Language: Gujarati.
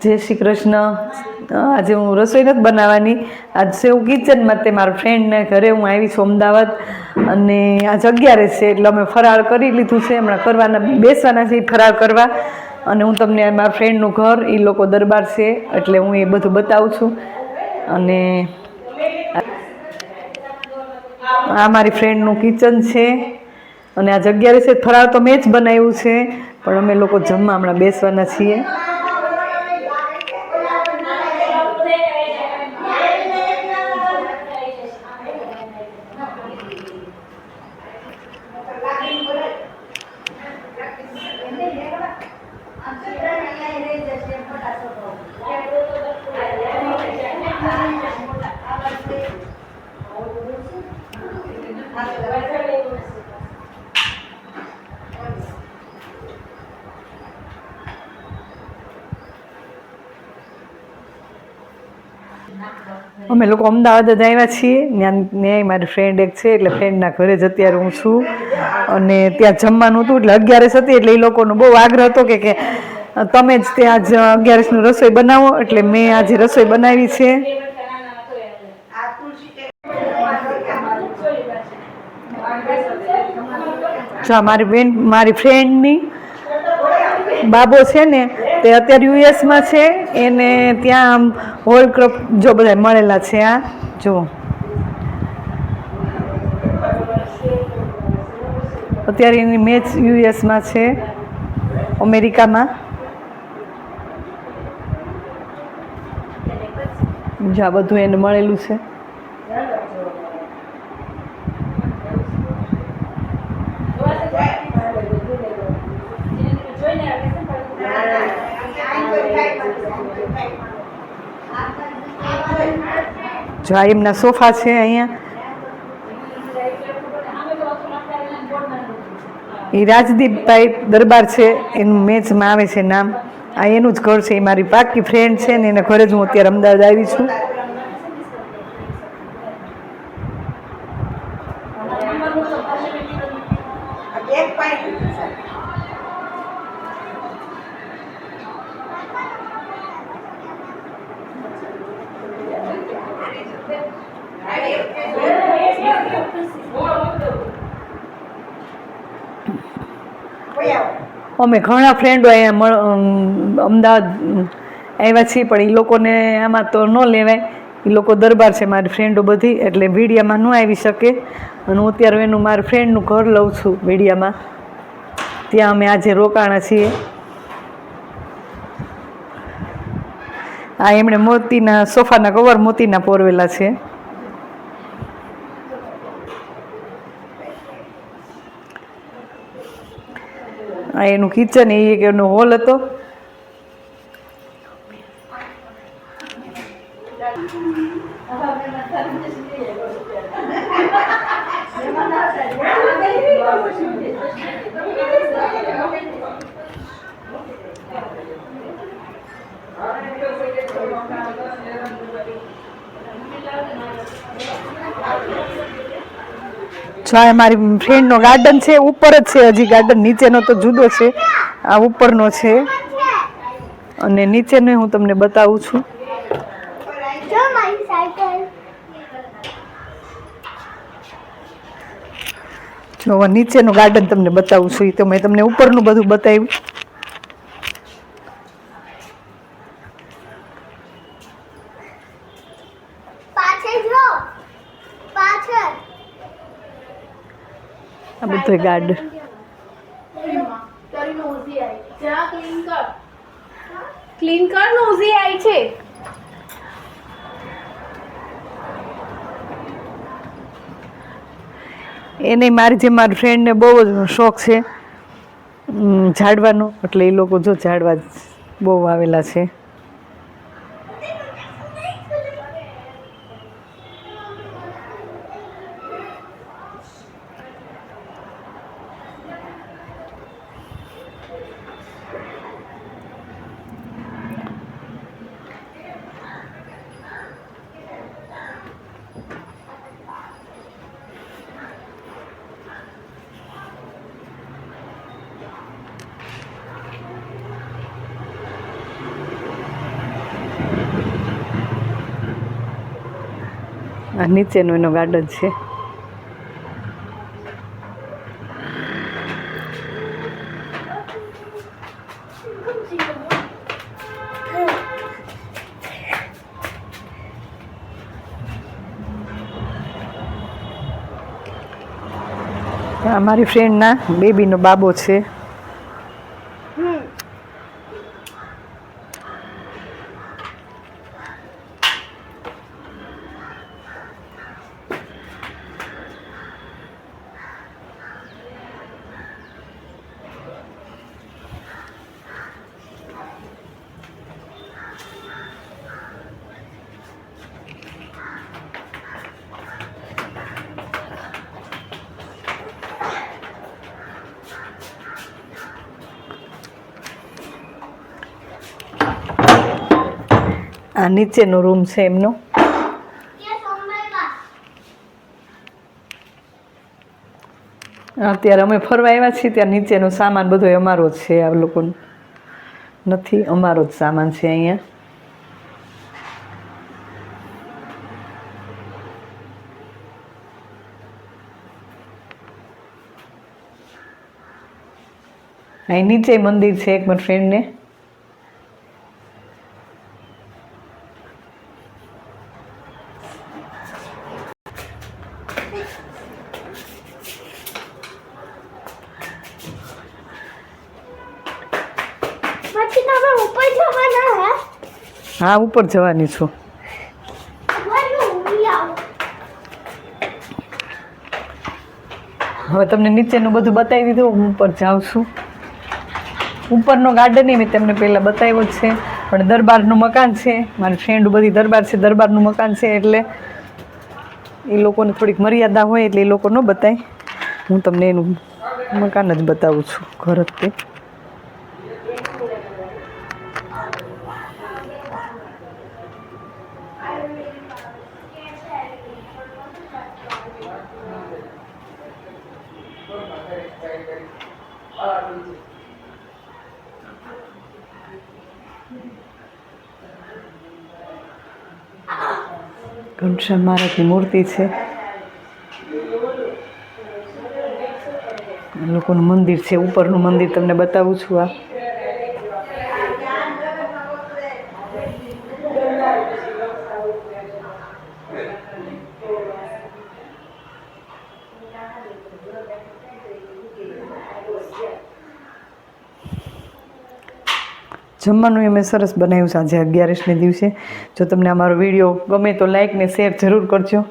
જય શ્રી કૃષ્ણ। આજે હું રસોઈ નથી બનાવવાની, આજ છે હું કિચનમાં તે મારા ફ્રેન્ડને ઘરે હું આવી છું અમદાવાદ, અને આજ 11 છે એટલે અમે ફરાળ કરી લીધું છે, હમણાં કરવાના બેસવાના છે ફરાળ કરવા। અને હું તમને મારા ફ્રેન્ડનું ઘર, એ લોકો દરબાર છે એટલે હું એ બધું બતાવું છું। અને આ મારી ફ્રેન્ડનું કિચન છે, અને આ 11 છે ફરાળ તો મેં જ બનાવ્યું છે, પણ અમે લોકો જમવા હમણાં બેસવાના છીએ। અમે લોકો અમદાવાદ જ આવ્યા છીએ, ત્યાં મારી ફ્રેન્ડ એક છે એટલે ફ્રેન્ડના ઘરે જ અત્યારે હું છું। અને ત્યાં જમવાનું હતું એટલે 11 હતી એટલે એ લોકોનો બહુ આગ્રહ હતો કે તમે જ ત્યાં જ 11ની રસોઈ બનાવો, એટલે મેં આજે રસોઈ બનાવી છે। મારી ફ્રેન્ડની બાબો છે ને તે અત્યારે યુએસમાં છે, એને ત્યાં વર્લ્ડ કપ જો બધા મળેલા છે। આ જુઓ અત્યારે એની મેચ યુએસમાં છે, અમેરિકામાં। જો આ બધું એને મળેલું છે। જો આ એમના સોફા છે અહીંયા, એ રાજદીપભાઈ દરબાર છે, એનું મેચમાં આવે છે નામ। આ એનું જ ઘર છે, એ મારી પાકી ફ્રેન્ડ છે ને એના ઘરે જ હું અત્યારે અમદાવાદ આવી છું। અમે ઘણા ફ્રેન્ડો અહીંયા અમદાવાદ આવ્યા છીએ, પણ એ લોકોને આમાં તો ન લેવાય, એ લોકો દરબાર છે મારી ફ્રેન્ડો બધી, એટલે વીડિયામાં ન આવી શકે। અને હું અત્યારે એનું મારા ફ્રેન્ડનું ઘર લઉં છું વીડિયામાં, ત્યાં અમે આજે રોકાણા છીએ। આ એમણે મોતીના સોફાના કવર મોતીના પોરવેલા છે। આ એનું કિચન, એ એક એનો હોલ હતો। જો મારી ફ્રેન્ડનો ગાર્ડન છે, ઉપર જ છે હજી ગાર્ડન, નીચેનો તો જુદો છે, આ ઉપરનો છે। અને નીચેનો હું તમને બતાવું છું। જો નીચેનું ગાર્ડન તમને બતાવું છું, એ તો મેં તમને ઉપરનું બધું બતાવ્યું। આ બધું ગાર્ડન ક્લીન કર, નોઝી આવી છે। એને મારી ફ્રેન્ડને બહુ જ શોખ છે ઝાડવાનો, એટલે એ લોકો જો ઝાડવા બહુ વાવેલા છે। આ નીચેનો એનો ગાર્ડન છે. આ મારી ફ્રેન્ડના બેબીનો બાબો છે. આ નીચેનો રૂમ છે એમનો. અત્યારે અમે ફરવા આવ્યા છીએ ત્યાં નીચેનો સામાન બધો અમારો જ છે. આ લોકોનો નથી, અમારો જ સામાન છે અહીંયા. અહીં નીચે મંદિર છે એક મારા ફ્રેન્ડને. હા, ઉપર જવાની છું. હવે તમને નીચેનું બધું બતાવી દીધું. હું ઉપર જાઉં છું. ઉપરનો ગાર્ડન મેં તમને પહેલાં બતાવ્યો જ છે, પણ દરબારનું મકાન છે. મારી ફ્રેન્ડ બધી દરબાર છે, દરબારનું મકાન છે એટલે એ લોકોને થોડીક મર્યાદા હોય એટલે એ લોકો ન બતાય. હું તમને એનું મકાન જ બતાવું છું, ઘર જ તે. ઘનશ્યામ મહારાજની મૂર્તિ છે. લોકોનું મંદિર છે, ઉપરનું મંદિર તમને બતાવું છું. આ જમવાનું એ મેં સરસ બનાવ્યું છે આજે 11સને દિવસે. જો તમને અમારો વિડીયો ગમે તો લાઈક ને શેર જરૂર કરજો.